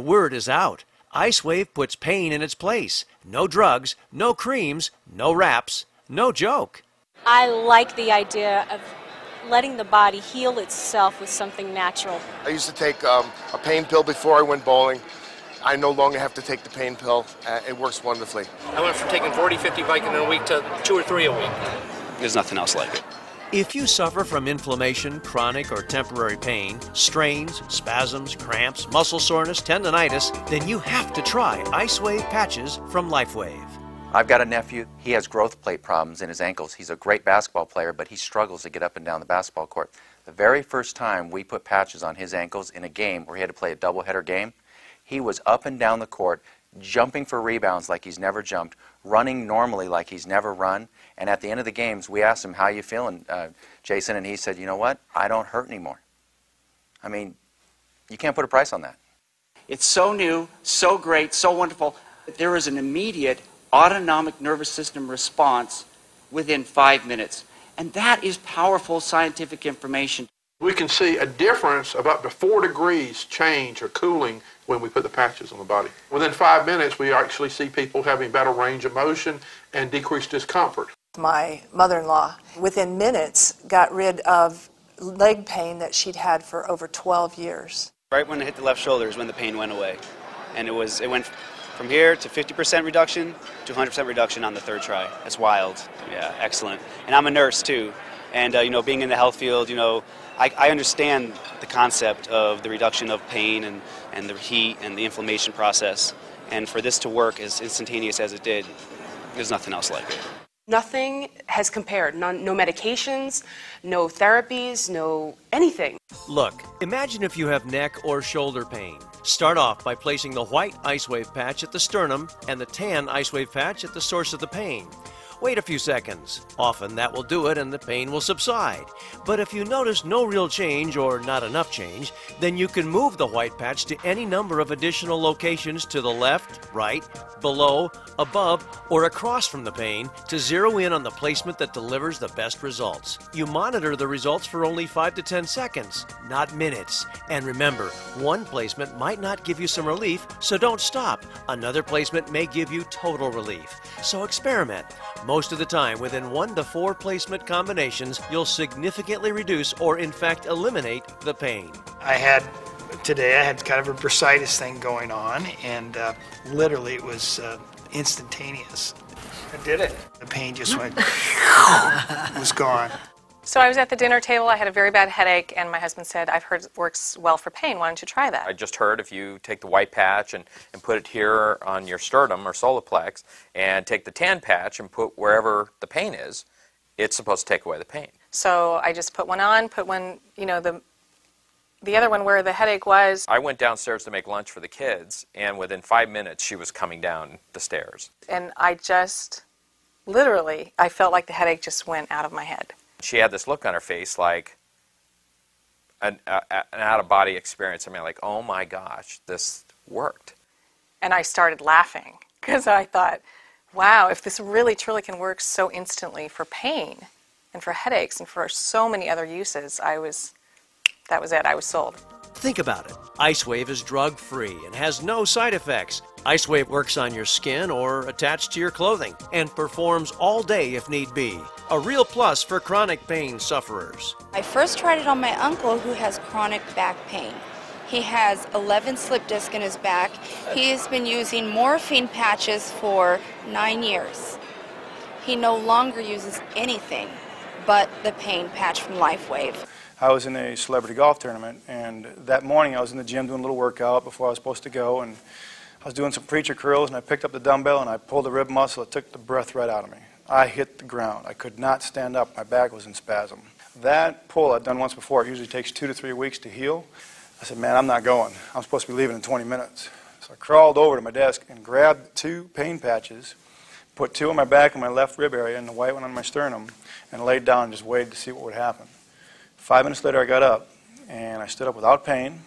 word is out. IceWave puts pain in its place. No drugs, no creams, no wraps, no joke. I like the idea of letting the body heal itself with something natural. I used to take a pain pill before I went bowling. I no longer have to take the pain pill. It works wonderfully. I went from taking 40, 50 Vicodin a week to 2 or 3 a week. There's nothing else like it. If you suffer from inflammation, chronic or temporary pain, strains, spasms, cramps, muscle soreness, tendonitis, then you have to try IceWave patches from Lifewave. I've got a nephew. He has growth plate problems in his ankles. He's a great basketball player, but he struggles to get up and down the basketball court. The very first time we put patches on his ankles in a game where he had to play a doubleheader game, he was up and down the court, jumping for rebounds like he's never jumped, running normally like he's never run. And at the end of the games, we asked him, how you feeling, Jason? And he said, you know what? I don't hurt anymore. I mean, you can't put a price on that. It's so new, so great, so wonderful. There is an immediate autonomic nervous system response within 5 minutes. And that is powerful scientific information. We can see a difference of up to 4 degrees change or cooling when we put the patches on the body. Within 5 minutes, we actually see people having better range of motion and decreased discomfort. My mother-in-law, within minutes, got rid of leg pain that she'd had for over 12 years. Right when it hit the left shoulder is when the pain went away. And it went from here to 50% reduction to 100% reduction on the third try. That's wild. Yeah, excellent. And I'm a nurse too. And you know, being in the health field, you know, I understand the concept of the reduction of pain and the heat and the inflammation process. And for this to work as instantaneous as it did, there's nothing else like it. Nothing has compared. No medications, no therapies, no anything. Look, imagine if you have neck or shoulder pain. Start off by placing the white IceWave patch at the sternum and the tan IceWave patch at the source of the pain. Wait a few seconds. Often that will do it and the pain will subside. But if you notice no real change or not enough change, then you can move the white patch to any number of additional locations to the left, right, below, above, or across from the pain to zero in on the placement that delivers the best results. You monitor the results for only 5 to 10 seconds, not minutes. And remember, one placement might not give you some relief, so don't stop. Another placement may give you total relief. So experiment. Most of the time, within 1 to 4 placement combinations, you'll significantly reduce or in fact eliminate the pain. Today I had kind of a bursitis thing going on, and literally it was instantaneous. I did it. The pain just went, it was gone. So I was at the dinner table, I had a very bad headache, and my husband said, I've heard it works well for pain, why don't you try that? I just heard if you take the white patch and put it here on your sternum or solar plex, and take the tan patch and put wherever the pain is, it's supposed to take away the pain. So I just put one on, put one, you know, the other one where the headache was. I went downstairs to make lunch for the kids, and within 5 minutes she was coming down the stairs. And I just, literally, I felt like the headache just went out of my head. She had this look on her face like an out-of-body experience. I mean, like, oh my gosh, this worked. And I started laughing because I thought, wow, if this really truly can work so instantly for pain and for headaches and for so many other uses, that was it. I was sold. Think about it. IceWave is drug-free and has no side effects. IceWave works on your skin or attached to your clothing and performs all day if need be. A real plus for chronic pain sufferers. I first tried it on my uncle who has chronic back pain. He has 11 slip discs in his back. He has been using morphine patches for 9 years. He no longer uses anything but the pain patch from Lifewave. I was in a celebrity golf tournament, and that morning I was in the gym doing a little workout before I was supposed to go, and I was doing some preacher curls, and I picked up the dumbbell and I pulled the rib muscle. It took the breath right out of me. I hit the ground. I could not stand up. My back was in spasm. That pull I'd done once before. It usually takes 2 to 3 weeks to heal. I said, man, I'm not going. I'm supposed to be leaving in 20 minutes. So I crawled over to my desk and grabbed 2 pain patches, put 2 on my back and my left rib area and the white one on my sternum, and laid down and just waited to see what would happen. 5 minutes later, I got up, and I stood up without pain.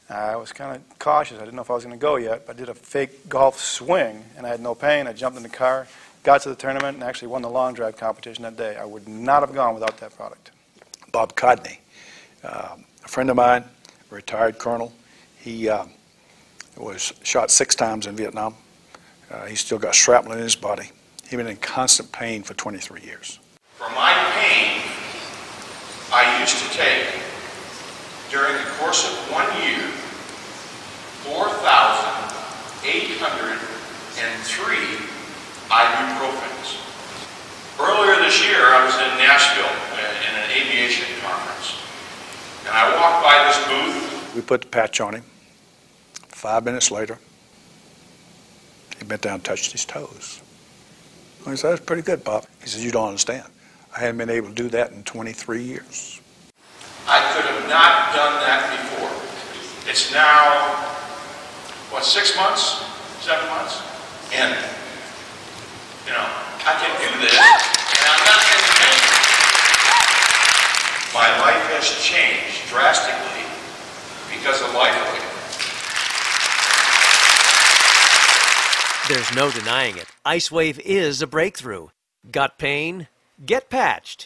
I was kind of cautious. I didn't know if I was going to go yet, but I did a fake golf swing, and I had no pain. I jumped in the car, got to the tournament, and actually won the long drive competition that day. I would not have gone without that product. Bob Codney, a friend of mine, a retired colonel, he was shot 6 times in Vietnam. He's still got shrapnel in his body. He's been in constant pain for 23 years. For my pain, I used to take, during the course of 1 year, 4,803 ibuprofens. Earlier this year, I was in Nashville in an aviation conference, and I walked by this booth. We put the patch on him. 5 minutes later, he bent down and touched his toes. I said, "That's pretty good, Bob." He says, "You don't understand. I haven't been able to do that in 23 years. I could have not done that before. It's now, what, 6 months, 7 months? And, you know, I can do this, and I'm not in pain. My life has changed drastically because of Lifewave. There's no denying it. IceWave is a breakthrough. Got pain? Get patched.